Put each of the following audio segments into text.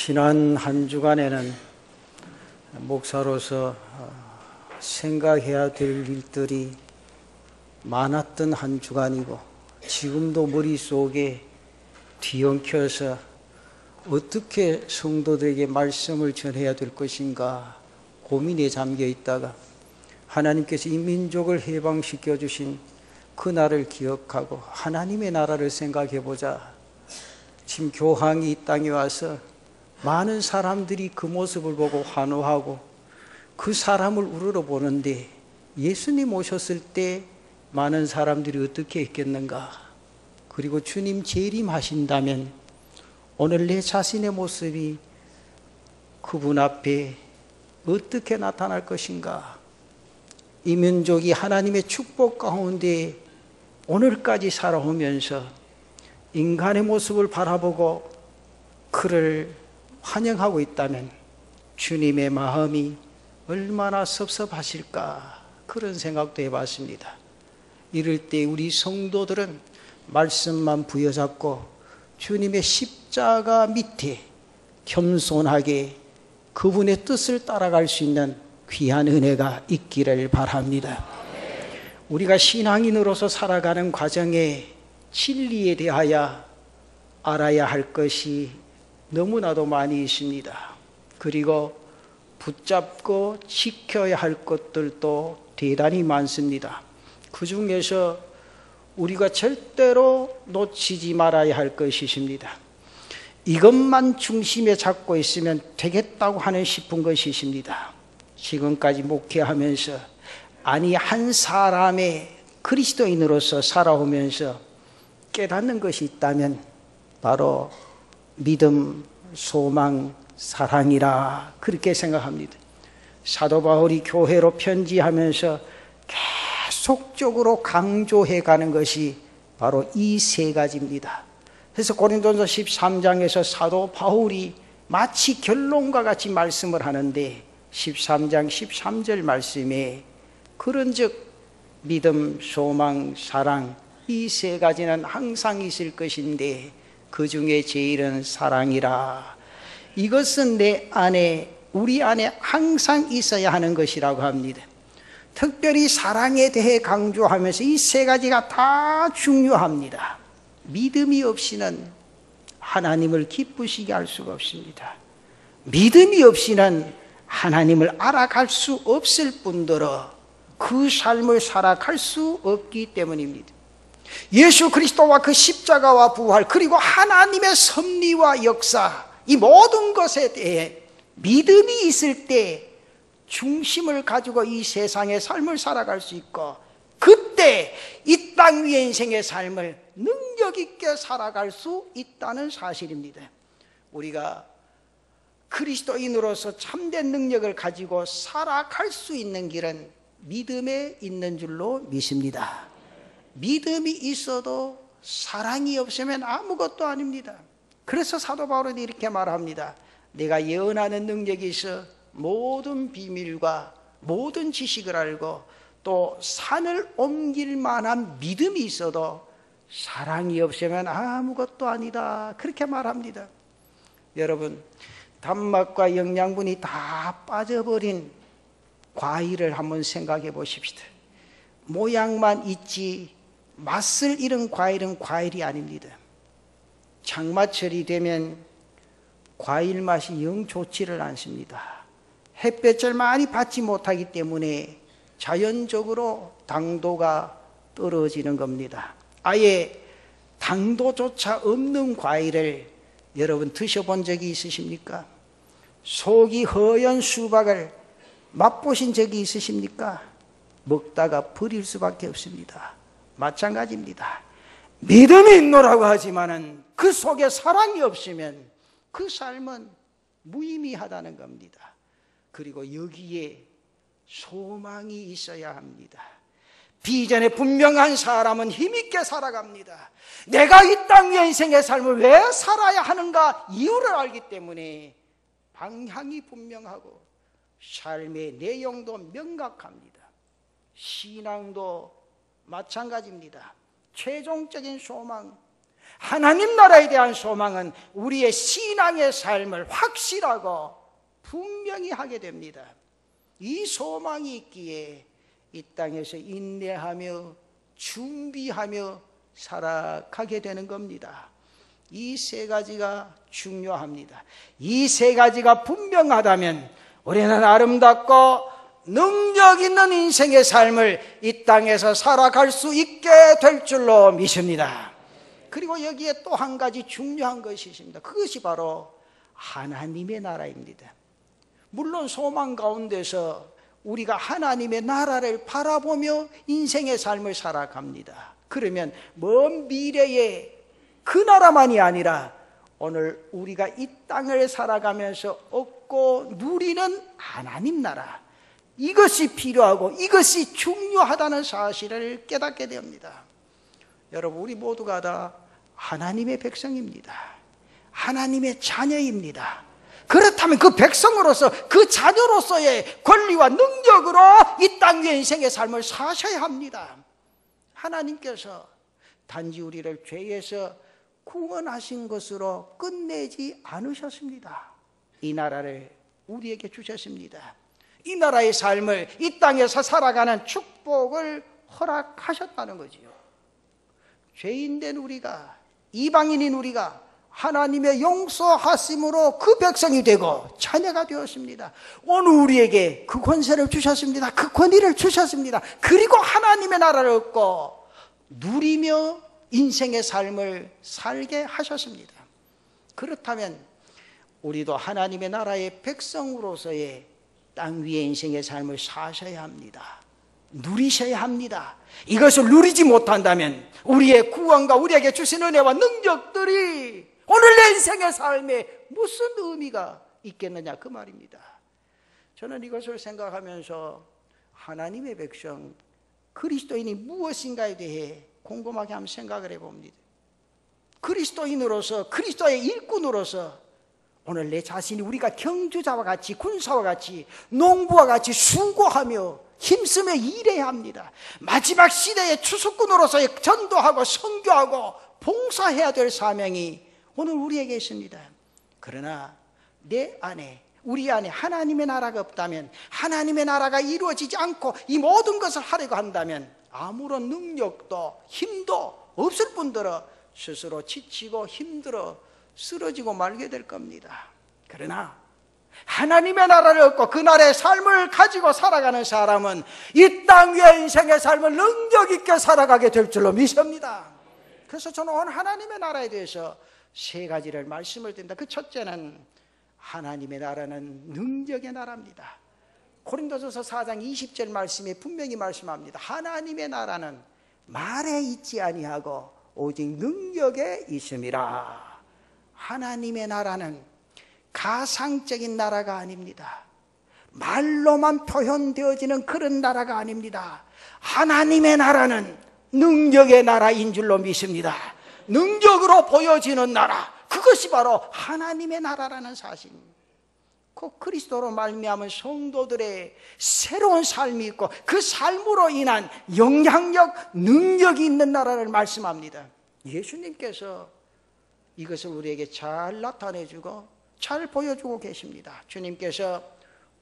지난 한 주간에는 목사로서 생각해야 될 일들이 많았던 한 주간이고, 지금도 머릿속에 뒤엉켜서 어떻게 성도들에게 말씀을 전해야 될 것인가 고민에 잠겨 있다가 하나님께서 이 민족을 해방시켜 주신 그날을 기억하고 하나님의 나라를 생각해 보자. 지금 교황이 이 땅에 와서 많은 사람들이 그 모습을 보고 환호하고 그 사람을 우러러 보는데, 예수님 오셨을 때 많은 사람들이 어떻게 했겠는가? 그리고 주님 재림하신다면 오늘 내 자신의 모습이 그분 앞에 어떻게 나타날 것인가? 이 민족이 하나님의 축복 가운데 오늘까지 살아오면서 인간의 모습을 바라보고 그를 환영하고 있다면 주님의 마음이 얼마나 섭섭하실까, 그런 생각도 해봤습니다. 이럴 때 우리 성도들은 말씀만 부여잡고 주님의 십자가 밑에 겸손하게 그분의 뜻을 따라갈 수 있는 귀한 은혜가 있기를 바랍니다. 우리가 신앙인으로서 살아가는 과정에 진리에 대하여 알아야 할 것이 너무나도 많이 있습니다. 그리고 붙잡고 지켜야 할 것들도 대단히 많습니다. 그 중에서 우리가 절대로 놓치지 말아야 할 것이 있습니다. 이것만 중심에 잡고 있으면 되겠다고 하는 싶은 것이 있습니다. 지금까지 목회하면서 한 사람의 그리스도인으로서 살아오면서 깨닫는 것이 있다면 바로 믿음, 소망, 사랑이라, 그렇게 생각합니다. 사도 바울이 교회로 편지하면서 계속적으로 강조해 가는 것이 바로 이 세 가지입니다. 그래서 고린도전서 13장에서 사도 바울이 마치 결론과 같이 말씀을 하는데 13장 13절 말씀에 그런즉 믿음, 소망, 사랑, 이 세 가지는 항상 있을 것인데 그 중에 제일은 사랑이라. 이것은 우리 안에 항상 있어야 하는 것이라고 합니다. 특별히 사랑에 대해 강조하면서 이 세 가지가 다 중요합니다. 믿음이 없이는 하나님을 기쁘시게 할 수가 없습니다. 믿음이 없이는 하나님을 알아갈 수 없을 뿐더러 그 삶을 살아갈 수 없기 때문입니다. 예수 그리스도와 그 십자가와 부활, 그리고 하나님의 섭리와 역사, 이 모든 것에 대해 믿음이 있을 때 중심을 가지고 이 세상의 삶을 살아갈 수 있고, 그때 이 땅 위의 인생의 삶을 능력 있게 살아갈 수 있다는 사실입니다. 우리가 그리스도인으로서 참된 능력을 가지고 살아갈 수 있는 길은 믿음에 있는 줄로 믿습니다. 믿음이 있어도 사랑이 없으면 아무것도 아닙니다. 그래서 사도 바울은 이렇게 말합니다. 내가 예언하는 능력이 있어 모든 비밀과 모든 지식을 알고 또 산을 옮길 만한 믿음이 있어도 사랑이 없으면 아무것도 아니다, 그렇게 말합니다. 여러분, 단맛과 영양분이 다 빠져버린 과일을 한번 생각해 보십시다. 모양만 있지 맛을 잃은 과일은 과일이 아닙니다. 장마철이 되면 과일 맛이 영 좋지를 않습니다. 햇볕을 많이 받지 못하기 때문에 자연적으로 당도가 떨어지는 겁니다. 아예 당도조차 없는 과일을 여러분 드셔본 적이 있으십니까? 속이 허연 수박을 맛보신 적이 있으십니까? 먹다가 버릴 수밖에 없습니다. 마찬가지입니다. 믿음이 있노라고 하지만은 그 속에 사랑이 없으면 그 삶은 무의미하다는 겁니다. 그리고 여기에 소망이 있어야 합니다. 비전에 분명한 사람은 힘있게 살아갑니다. 내가 이 땅 위의 인생의 삶을 왜 살아야 하는가 이유를 알기 때문에 방향이 분명하고 삶의 내용도 명확합니다. 신앙도 마찬가지입니다. 최종적인 소망, 하나님 나라에 대한 소망은 우리의 신앙의 삶을 확실하고 분명히 하게 됩니다. 이 소망이 있기에 이 땅에서 인내하며 준비하며 살아가게 되는 겁니다. 이 세 가지가 중요합니다. 이 세 가지가 분명하다면 우리는 아름답고 능력 있는 인생의 삶을 이 땅에서 살아갈 수 있게 될 줄로 믿습니다. 그리고 여기에 또 한 가지 중요한 것이 있습니다. 그것이 바로 하나님의 나라입니다. 물론 소망 가운데서 우리가 하나님의 나라를 바라보며 인생의 삶을 살아갑니다. 그러면 먼 미래에 그 나라만이 아니라 오늘 우리가 이 땅을 살아가면서 얻고 누리는 하나님 나라, 이것이 필요하고 이것이 중요하다는 사실을 깨닫게 됩니다. 여러분, 우리 모두가 다 하나님의 백성입니다. 하나님의 자녀입니다. 그렇다면 그 백성으로서, 그 자녀로서의 권리와 능력으로 이 땅 위의 인생의 삶을 사셔야 합니다. 하나님께서 단지 우리를 죄에서 구원하신 것으로 끝내지 않으셨습니다. 이 나라를 우리에게 주셨습니다. 이 나라의 삶을 이 땅에서 살아가는 축복을 허락하셨다는 거지요. 죄인된 우리가, 이방인인 우리가 하나님의 용서하심으로 그 백성이 되고 자녀가 되었습니다. 오늘 우리에게 그 권세를 주셨습니다. 그 권위를 주셨습니다. 그리고 하나님의 나라를 얻고 누리며 인생의 삶을 살게 하셨습니다. 그렇다면 우리도 하나님의 나라의 백성으로서의 땅 위의 인생의 삶을 사셔야 합니다. 누리셔야 합니다. 이것을 누리지 못한다면 우리의 구원과 우리에게 주신 은혜와 능력들이 오늘 내 인생의 삶에 무슨 의미가 있겠느냐, 그 말입니다. 저는 이것을 생각하면서 하나님의 백성, 그리스도인이 무엇인가에 대해 곰곰하게 한번 생각을 해봅니다. 그리스도인으로서, 그리스도의 일꾼으로서 오늘 내 자신이, 우리가 경주자와 같이, 군사와 같이, 농부와 같이 수고하며 힘쓰며 일해야 합니다. 마지막 시대의 추수꾼으로서의 전도하고 선교하고 봉사해야 될 사명이 오늘 우리에게 있습니다. 그러나 내 안에, 우리 안에 하나님의 나라가 없다면, 하나님의 나라가 이루어지지 않고 이 모든 것을 하려고 한다면 아무런 능력도 힘도 없을 뿐더러 스스로 지치고 힘들어 쓰러지고 말게 될 겁니다. 그러나 하나님의 나라를 얻고 그 나라의 삶을 가지고 살아가는 사람은 이 땅 위의 인생의 삶을 능력 있게 살아가게 될 줄로 믿습니다. 그래서 저는 오늘 하나님의 나라에 대해서 세 가지를 말씀을 드립니다. 그 첫째는 하나님의 나라는 능력의 나라입니다. 고린도전서 4장 20절 말씀에 분명히 말씀합니다. 하나님의 나라는 말에 있지 아니하고 오직 능력에 있음이라. 하나님의 나라는 가상적인 나라가 아닙니다. 말로만 표현되어지는 그런 나라가 아닙니다. 하나님의 나라는 능력의 나라인 줄로 믿습니다. 능력으로 보여지는 나라, 그것이 바로 하나님의 나라라는 사실입니다. 그 그리스도로 말미암은 성도들의 새로운 삶이 있고 그 삶으로 인한 영향력, 능력이 있는 나라를 말씀합니다. 예수님께서 이것을 우리에게 잘 나타내주고 잘 보여주고 계십니다. 주님께서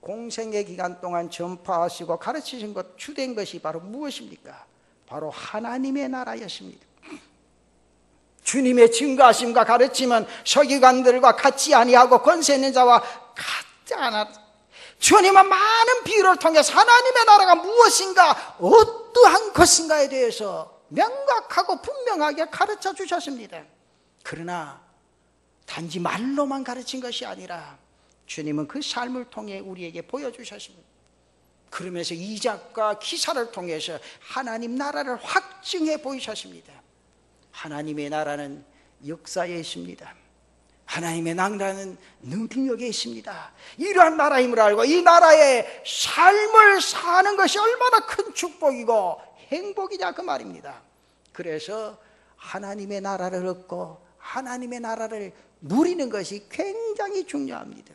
공생의 기간 동안 전파하시고 가르치신 것, 주된 것이 바로 무엇입니까? 바로 하나님의 나라였습니다. 주님의 증거하심과 가르침은 서기관들과 같지 아니하고 권세 있는 자와 같지 않았. 주님은 많은 비유를 통해서 하나님의 나라가 무엇인가, 어떠한 것인가에 대해서 명확하고 분명하게 가르쳐 주셨습니다. 그러나 단지 말로만 가르친 것이 아니라 주님은 그 삶을 통해 우리에게 보여주셨습니다. 그러면서 이적과 기사를 통해서 하나님 나라를 확증해 보이셨습니다. 하나님의 나라는 역사에 있습니다. 하나님의 나라는 능력에 있습니다. 이러한 나라임을 알고 이 나라의 삶을 사는 것이 얼마나 큰 축복이고 행복이냐, 그 말입니다. 그래서 하나님의 나라를 얻고 하나님의 나라를 누리는 것이 굉장히 중요합니다.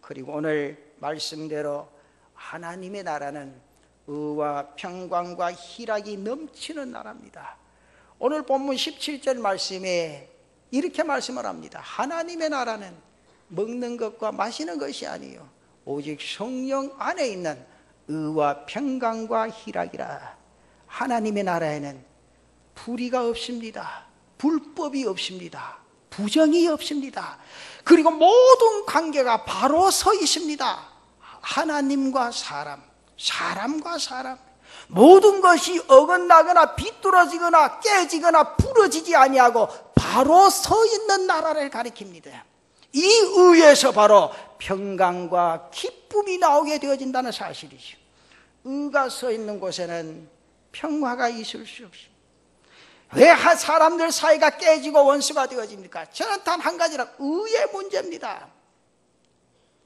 그리고 오늘 말씀대로 하나님의 나라는 의와 평강과 희락이 넘치는 나라입니다. 오늘 본문 17절 말씀에 이렇게 말씀을 합니다. 하나님의 나라는 먹는 것과 마시는 것이 아니요 오직 성령 안에 있는 의와 평강과 희락이라. 하나님의 나라에는 불의가 없습니다. 불법이 없습니다. 부정이 없습니다. 그리고 모든 관계가 바로 서 있습니다. 하나님과 사람, 사람과 사람, 모든 것이 어긋나거나 비뚤어지거나 깨지거나 부러지지 아니하고 바로 서 있는 나라를 가리킵니다. 이 의에서 바로 평강과 기쁨이 나오게 되어진다는 사실이죠. 의가 서 있는 곳에는 평화가 있을 수 없습니다. 왜 사람들 사이가 깨지고 원수가 되어집니까? 저는 단 한 가지라, 의의 문제입니다.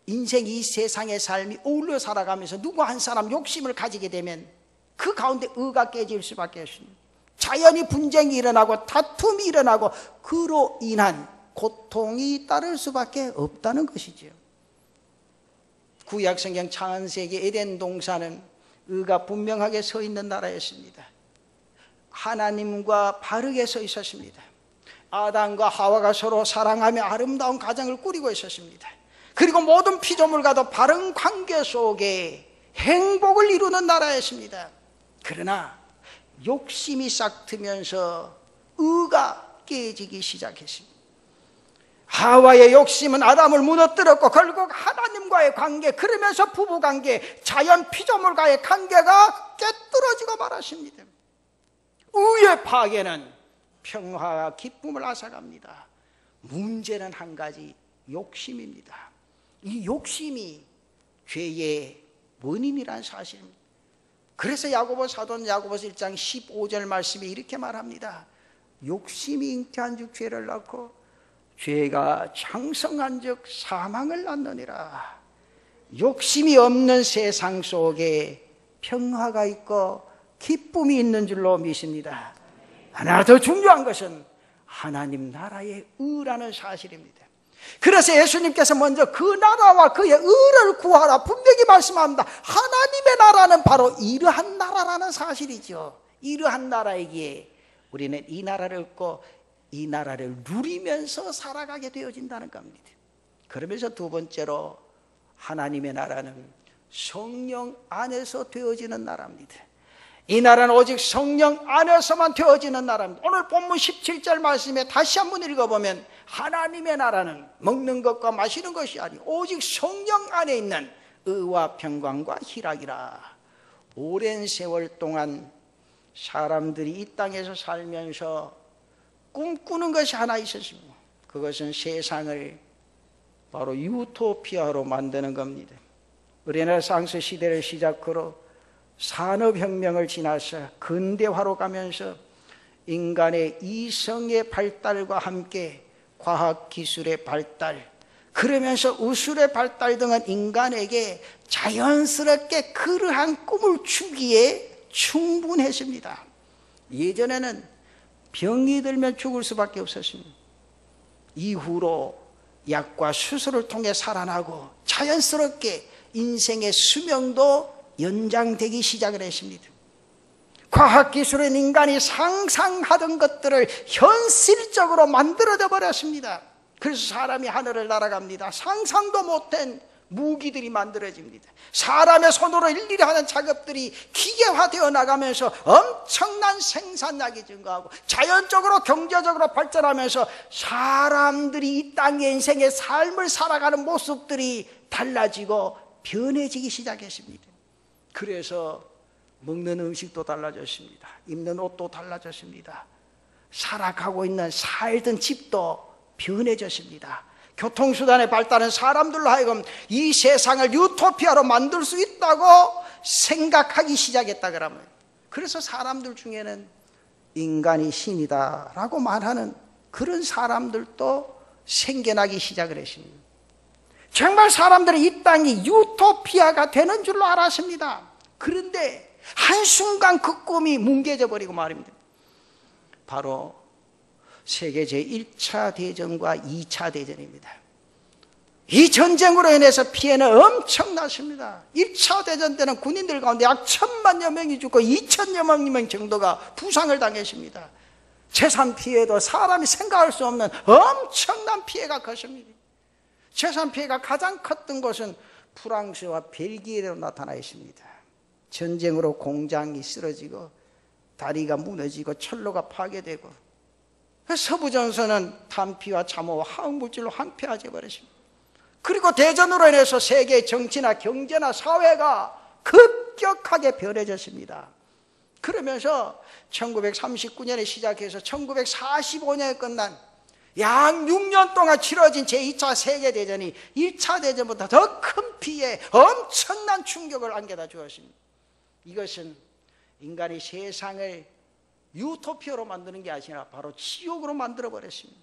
인생 이 세상의 삶이 어울려 살아가면서 누구 한 사람 욕심을 가지게 되면 그 가운데 의가 깨질 수밖에 없습니다. 자연히 분쟁이 일어나고 다툼이 일어나고 그로 인한 고통이 따를 수밖에 없다는 것이죠. 구약성경 창세기 에덴 동산은 의가 분명하게 서 있는 나라였습니다. 하나님과 바르게 서 있었습니다. 아담과 하와가 서로 사랑하며 아름다운 가정을 꾸리고 있었습니다. 그리고 모든 피조물과도 바른 관계 속에 행복을 이루는 나라였습니다. 그러나 욕심이 싹 트면서 의가 깨지기 시작했습니다. 하와의 욕심은 아담을 무너뜨렸고 결국 하나님과의 관계, 그러면서 부부관계, 자연 피조물과의 관계가 깨뜨려지고 말았습니다. 의의 파괴는 평화와 기쁨을 앗아갑니다. 문제는 한 가지, 욕심입니다. 이 욕심이 죄의 원인이라는 사실입니다. 그래서 야고보 사도는 야고보서 1장 15절 말씀에 이렇게 말합니다. 욕심이 잉태한 즉 죄를 낳고 죄가 장성한 즉 사망을 낳느니라. 욕심이 없는 세상 속에 평화가 있고 기쁨이 있는 줄로 믿습니다. 하나 더 중요한 것은 하나님 나라의 의라는 사실입니다. 그래서 예수님께서 먼저 그 나라와 그의 의를 구하라 분명히 말씀합니다. 하나님의 나라는 바로 이러한 나라라는 사실이죠. 이러한 나라이기에 우리는 이 나라를 얻고 이 나라를 누리면서 살아가게 되어진다는 겁니다. 그러면서 두 번째로 하나님의 나라는 성령 안에서 되어지는 나라입니다. 이 나라는 오직 성령 안에서만 되어지는 나라입니다. 오늘 본문 17절 말씀에 다시 한번 읽어보면 하나님의 나라는 먹는 것과 마시는 것이 아니고 오직 성령 안에 있는 의와 평강과 희락이라. 오랜 세월 동안 사람들이 이 땅에서 살면서 꿈꾸는 것이 하나 있었습니다. 그것은 세상을 바로 유토피아로 만드는 겁니다. 르네상스 시대를 시작으로 산업혁명을 지나서 근대화로 가면서 인간의 이성의 발달과 함께 과학기술의 발달, 그러면서 우술의 발달 등은 인간에게 자연스럽게 그러한 꿈을 주기에 충분했습니다. 예전에는 병이 들면 죽을 수밖에 없었습니다. 이후로 약과 수술을 통해 살아나고 자연스럽게 인생의 수명도 연장되기 시작을 했습니다. 과학기술은 인간이 상상하던 것들을 현실적으로 만들어져 버렸습니다. 그래서 사람이 하늘을 날아갑니다. 상상도 못한 무기들이 만들어집니다. 사람의 손으로 일일이 하는 작업들이 기계화되어 나가면서 엄청난 생산량이 증가하고 자연적으로 경제적으로 발전하면서 사람들이 이 땅의 인생의 삶을 살아가는 모습들이 달라지고 변해지기 시작했습니다. 그래서 먹는 음식도 달라졌습니다. 입는 옷도 달라졌습니다. 살아가고 있는 살던 집도 변해졌습니다. 교통수단의 발달은 사람들로 하여금 이 세상을 유토피아로 만들 수 있다고 생각하기 시작했다 그러면, 그래서 사람들 중에는 인간이 신이다 라고 말하는 그런 사람들도 생겨나기 시작을 했습니다. 정말 사람들은 이 땅이 유토피아가 되는 줄로 알았습니다. 그런데 한순간 그 꿈이 뭉개져 버리고 말입니다. 바로 세계 제1차 대전과 2차 대전입니다. 이 전쟁으로 인해서 피해는 엄청났습니다. 1차 대전 때는 군인들 가운데 약 1000만여 명이 죽고 2000여 명 정도가 부상을 당했습니다. 재산 피해도 사람이 생각할 수 없는 엄청난 피해가 컸습니다. 재산 피해가 가장 컸던 곳은 프랑스와 벨기에로 나타나 있습니다. 전쟁으로 공장이 쓰러지고 다리가 무너지고 철로가 파괴되고, 서부전선은 탄피와 참호와 화학물질로 황폐화돼 버렸습니다. 그리고 대전으로 인해서 세계 정치나 경제나 사회가 급격하게 변해졌습니다. 그러면서 1939년에 시작해서 1945년에 끝난 약 6년 동안 치러진 제2차 세계대전이 1차 대전보다 더 큰 피해, 엄청난 충격을 안겨다 주었습니다. 이것은 인간이 세상을 유토피아로 만드는 게 아니라 바로 지옥으로 만들어버렸습니다.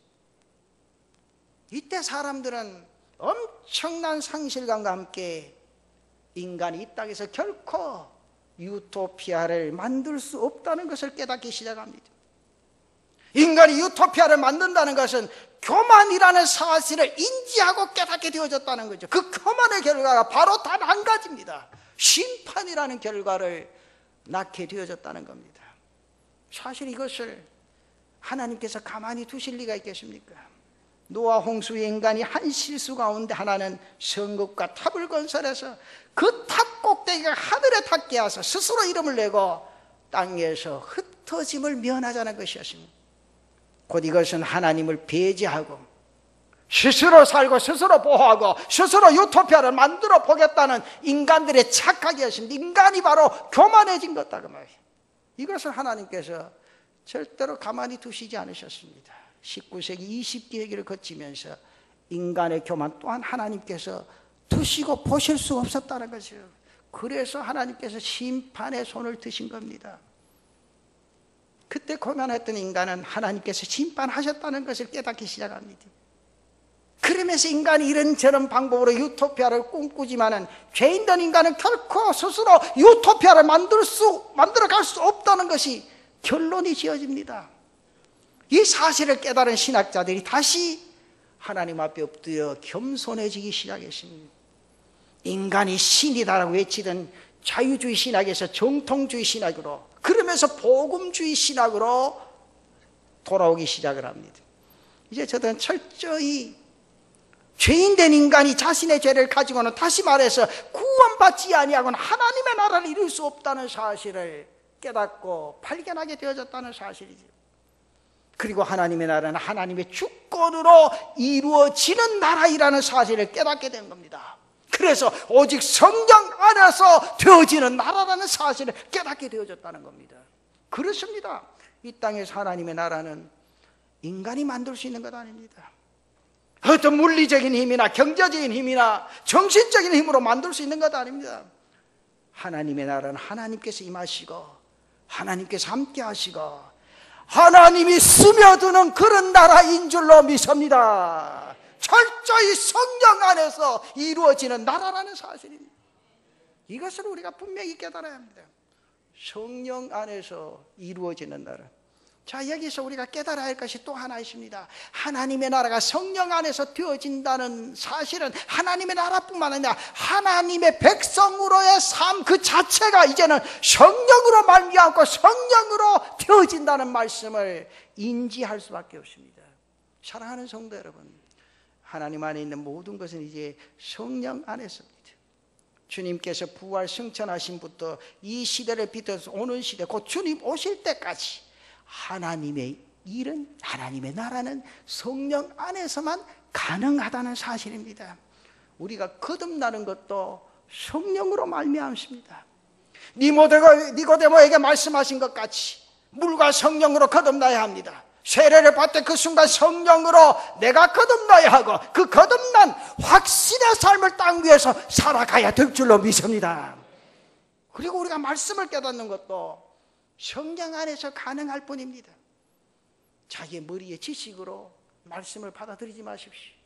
이때 사람들은 엄청난 상실감과 함께 인간이 이 땅에서 결코 유토피아를 만들 수 없다는 것을 깨닫기 시작합니다. 인간이 유토피아를 만든다는 것은 교만이라는 사실을 인지하고 깨닫게 되어졌다는 거죠. 그 교만의 결과가 바로 단 한 가지입니다. 심판이라는 결과를 낳게 되어졌다는 겁니다. 사실 이것을 하나님께서 가만히 두실 리가 있겠습니까? 노아 홍수의 인간이 한 실수 가운데 하나는 성읍과 탑을 건설해서 그 탑 꼭대기가 하늘에 닿게 하사 스스로 이름을 내고 땅에서 흩어짐을 면하자는 것이었습니다. 곧 이것은 하나님을 배제하고 스스로 살고 스스로 보호하고 스스로 유토피아를 만들어 보겠다는 인간들의 착각이었습니다. 인간이 바로 교만해진 것다 그 말이에요. 이것을 하나님께서 절대로 가만히 두시지 않으셨습니다. 19세기 20세기를 거치면서 인간의 교만 또한 하나님께서 두시고 보실 수 없었다는 것이에요. 그래서 하나님께서 심판의 손을 드신 겁니다. 그때 교만했던 인간은 하나님께서 심판하셨다는 것을 깨닫기 시작합니다. 그러면서 인간이 이런저런 방법으로 유토피아를 꿈꾸지만은 죄인된 인간은 결코 스스로 유토피아를 만들어갈 수 없다는 것이 결론이 지어집니다. 이 사실을 깨달은 신학자들이 다시 하나님 앞에 엎드려 겸손해지기 시작했습니다. 인간이 신이다라고 외치던 자유주의 신학에서 정통주의 신학으로, 그러면서 복음주의 신학으로 돌아오기 시작을 합니다. 이제 저들은 철저히 죄인된 인간이 자신의 죄를 가지고는, 다시 말해서 구원받지 아니하고는 하나님의 나라를 이룰 수 없다는 사실을 깨닫고 발견하게 되어졌다는 사실이죠. 그리고 하나님의 나라는 하나님의 주권으로 이루어지는 나라이라는 사실을 깨닫게 된 겁니다. 그래서 오직 성령 안에서 되어지는 나라라는 사실을 깨닫게 되어졌다는 겁니다. 그렇습니다. 이 땅에서 하나님의 나라는 인간이 만들 수 있는 것 아닙니다. 어떤 물리적인 힘이나 경제적인 힘이나 정신적인 힘으로 만들 수 있는 것 아닙니다. 하나님의 나라는 하나님께서 임하시고 하나님께서 함께 하시고 하나님이 스며드는 그런 나라인 줄로 믿습니다. 철저히 성령 안에서 이루어지는 나라라는 사실입니다. 이것을 우리가 분명히 깨달아야 합니다. 성령 안에서 이루어지는 나라. 자, 여기서 우리가 깨달아야 할 것이 또 하나 있습니다. 하나님의 나라가 성령 안에서 되어진다는 사실은 하나님의 나라뿐만 아니라 하나님의 백성으로의 삶 그 자체가 이제는 성령으로 말미암고 성령으로 되어진다는 말씀을 인지할 수밖에 없습니다. 사랑하는 성도 여러분, 하나님 안에 있는 모든 것은 이제 성령 안에서입니다. 주님께서 부활 승천하심부터 이 시대를 비롯해서 오는 시대, 곧 주님 오실 때까지 하나님의 일은, 하나님의 나라는 성령 안에서만 가능하다는 사실입니다. 우리가 거듭나는 것도 성령으로 말미암습니다. 니고데모에게 말씀하신 것 같이 물과 성령으로 거듭나야 합니다. 세례를 받을 그 순간 성령으로 내가 거듭나야 하고 그 거듭난 확신의 삶을 땅 위에서 살아가야 될 줄로 믿습니다. 그리고 우리가 말씀을 깨닫는 것도 성령 안에서 가능할 뿐입니다. 자기의 머리의 지식으로 말씀을 받아들이지 마십시오.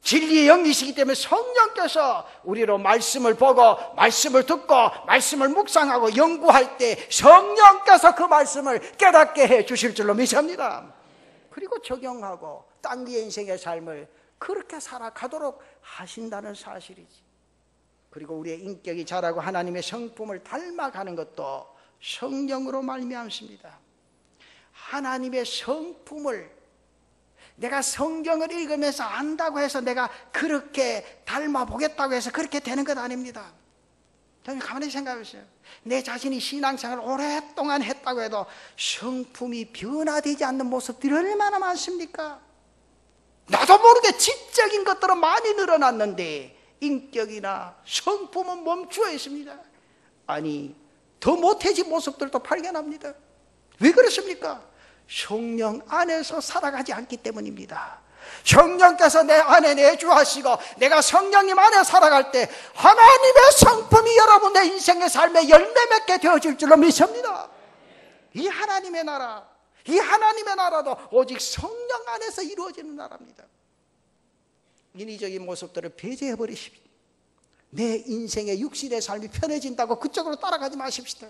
진리의 영이시기 때문에 성령께서 우리로 말씀을 보고 말씀을 듣고 말씀을 묵상하고 연구할 때 성령께서 그 말씀을 깨닫게 해 주실 줄로 믿습니다. 그리고 적용하고 땅 위의 인생의 삶을 그렇게 살아가도록 하신다는 사실이지. 그리고 우리의 인격이 자라고 하나님의 성품을 닮아가는 것도 성령으로 말미암습니다. 하나님의 성품을 내가 성경을 읽으면서 안다고 해서 내가 그렇게 닮아보겠다고 해서 그렇게 되는 것 아닙니다. 저는 가만히 생각해보세요. 내 자신이 신앙생활을 오랫동안 했다고 해도 성품이 변화되지 않는 모습들이 얼마나 많습니까? 나도 모르게 지적인 것들은 많이 늘어났는데 인격이나 성품은 멈추어 있습니다. 아니, 더 못해진 모습들도 발견합니다. 왜 그렇습니까? 성령 안에서 살아가지 않기 때문입니다. 성령께서 내 안에 내주하시고 내가 성령님 안에 살아갈 때 하나님의 성품이 여러분의 인생의 삶에 열매 맺게 되어질 줄로 믿습니다. 이 하나님의 나라, 이 하나님의 나라도 오직 성령 안에서 이루어지는 나라입니다. 인위적인 모습들을 배제해버리십시오. 내 인생의 육신의 삶이 편해진다고 그쪽으로 따라가지 마십시다.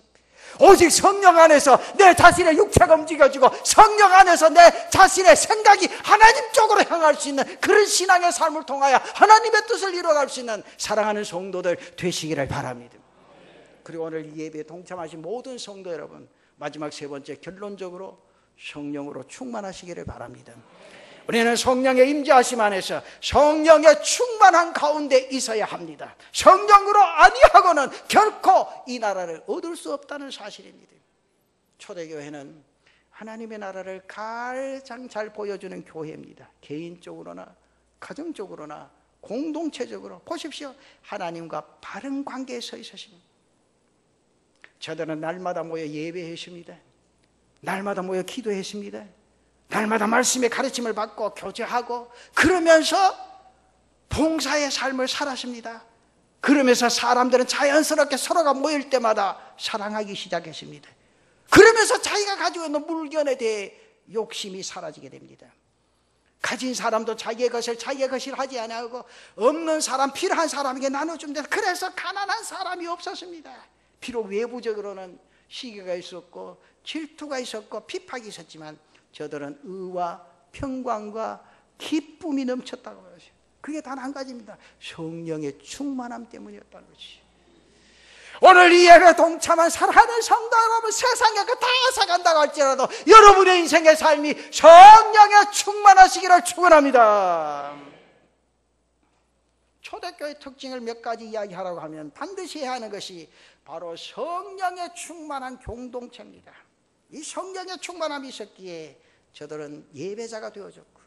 오직 성령 안에서 내 자신의 육체가 움직여지고 성령 안에서 내 자신의 생각이 하나님 쪽으로 향할 수 있는 그런 신앙의 삶을 통하여 하나님의 뜻을 이루어갈 수 있는 사랑하는 성도들 되시기를 바랍니다. 그리고 오늘 이 예배에 동참하신 모든 성도 여러분, 마지막 세 번째, 결론적으로 성령으로 충만하시기를 바랍니다. 우리는 성령의 임재하심 안에서 성령의 충만한 가운데 있어야 합니다. 성령으로 아니하고는 결코 이 나라를 얻을 수 없다는 사실입니다. 초대교회는 하나님의 나라를 가장 잘 보여주는 교회입니다. 개인적으로나 가정적으로나 공동체적으로 보십시오. 하나님과 바른 관계에 서 있으십니다. 저들은 날마다 모여 예배했습니다. 날마다 모여 기도했습니다. 날마다 말씀의 가르침을 받고 교제하고 그러면서 봉사의 삶을 살았습니다. 그러면서 사람들은 자연스럽게 서로가 모일 때마다 사랑하기 시작했습니다. 그러면서 자기가 가지고 있는 물건에 대해 욕심이 사라지게 됩니다. 가진 사람도 자기의 것을 하지 않고 없는 사람, 필요한 사람에게 나눠줍니다. 그래서 가난한 사람이 없었습니다. 비록 외부적으로는 시기가 있었고 질투가 있었고 핍박이 있었지만 저들은 의와 평강과 기쁨이 넘쳤다고 그러죠. 그게 단 한 가지입니다. 성령의 충만함 때문이었다는 것이. 오늘 이 예배 동참한 사랑하는 성도 여러분, 세상에 그 다 앗아간다고 할지라도 여러분의 인생의 삶이 성령에 충만하시기를 축원합니다. 초대교회 특징을 몇 가지 이야기하라고 하면 반드시 해야 하는 것이 바로 성령에 충만한 공동체입니다. 이 성령의 충만함이 있었기에 저들은 예배자가 되어졌고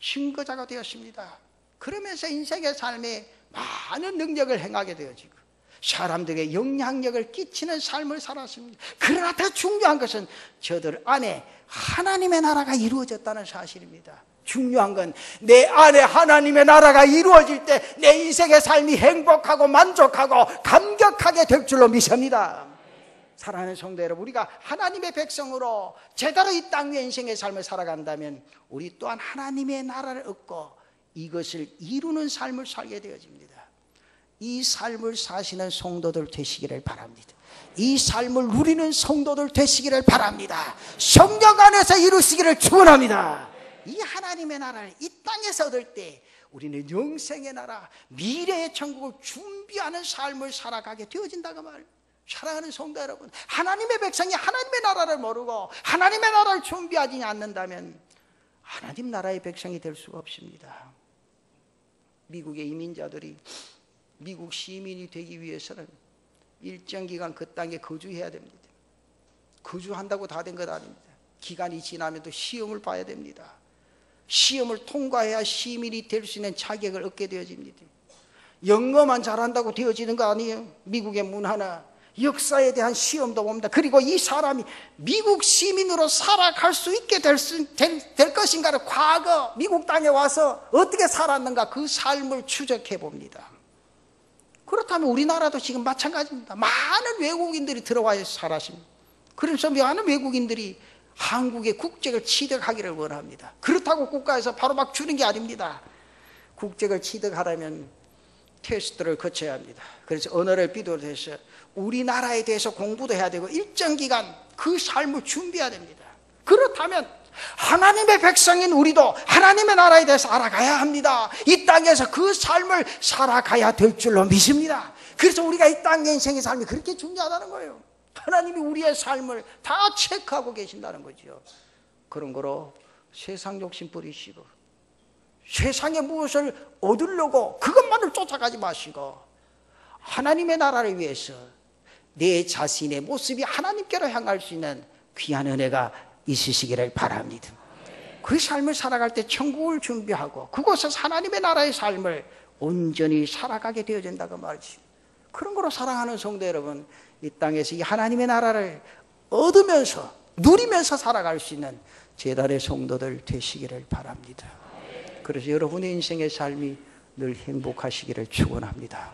증거자가 되었습니다. 그러면서 인생의 삶에 많은 능력을 행하게 되어지고 사람들에게 영향력을 끼치는 삶을 살았습니다. 그러나 더 중요한 것은 저들 안에 하나님의 나라가 이루어졌다는 사실입니다. 중요한 건 내 안에 하나님의 나라가 이루어질 때 내 인생의 삶이 행복하고 만족하고 감격하게 될 줄로 믿습니다. 사랑하는 성도 여러분, 우리가 하나님의 백성으로 제대로 이 땅 위에 인생의 삶을 살아간다면 우리 또한 하나님의 나라를 얻고 이것을 이루는 삶을 살게 되어집니다. 이 삶을 사시는 성도들 되시기를 바랍니다. 이 삶을 누리는 성도들 되시기를 바랍니다. 성령 안에서 이루시기를 축원합니다. 이 하나님의 나라를 이 땅에서 얻을 때 우리는 영생의 나라, 미래의 천국을 준비하는 삶을 살아가게 되어진다고 말입니다. 사랑하는 성도 여러분, 하나님의 백성이 하나님의 나라를 모르고 하나님의 나라를 준비하지 않는다면 하나님 나라의 백성이 될 수가 없습니다. 미국의 이민자들이 미국 시민이 되기 위해서는 일정 기간 그 땅에 거주해야 됩니다. 거주한다고 다 된 것 아닙니다. 기간이 지나면 또 시험을 봐야 됩니다. 시험을 통과해야 시민이 될 수 있는 자격을 얻게 되어집니다. 영어만 잘한다고 되어지는 거 아니에요. 미국의 문화나 역사에 대한 시험도 봅니다. 그리고 이 사람이 미국 시민으로 살아갈 수 있게 될 것인가를 과거 미국 땅에 와서 어떻게 살았는가 그 삶을 추적해 봅니다. 그렇다면 우리나라도 지금 마찬가지입니다. 많은 외국인들이 들어와서 살았습니다. 그래서 많은 외국인들이 한국의 국적을 취득하기를 원합니다. 그렇다고 국가에서 바로 막 주는 게 아닙니다. 국적을 취득하려면 테스트를 거쳐야 합니다. 그래서 언어를 비롯해서 우리나라에 대해서 공부도 해야 되고 일정 기간 그 삶을 준비해야 됩니다. 그렇다면 하나님의 백성인 우리도 하나님의 나라에 대해서 알아가야 합니다. 이 땅에서 그 삶을 살아가야 될 줄로 믿습니다. 그래서 우리가 이 땅의 인생의 삶이 그렇게 중요하다는 거예요. 하나님이 우리의 삶을 다 체크하고 계신다는 거죠. 그런 거로 세상 욕심 부리시고 세상에 무엇을 얻으려고 그것만을 쫓아가지 마시고 하나님의 나라를 위해서 내 자신의 모습이 하나님께로 향할 수 있는 귀한 은혜가 있으시기를 바랍니다. 그 삶을 살아갈 때 천국을 준비하고 그곳에서 하나님의 나라의 삶을 온전히 살아가게 되어진다고 말이죠. 그런 거로 사랑하는 성도 여러분, 이 땅에서 이 하나님의 나라를 얻으면서 누리면서 살아갈 수 있는 제단의 성도들 되시기를 바랍니다. 그래서 여러분의 인생의 삶이 늘 행복하시기를 축원합니다.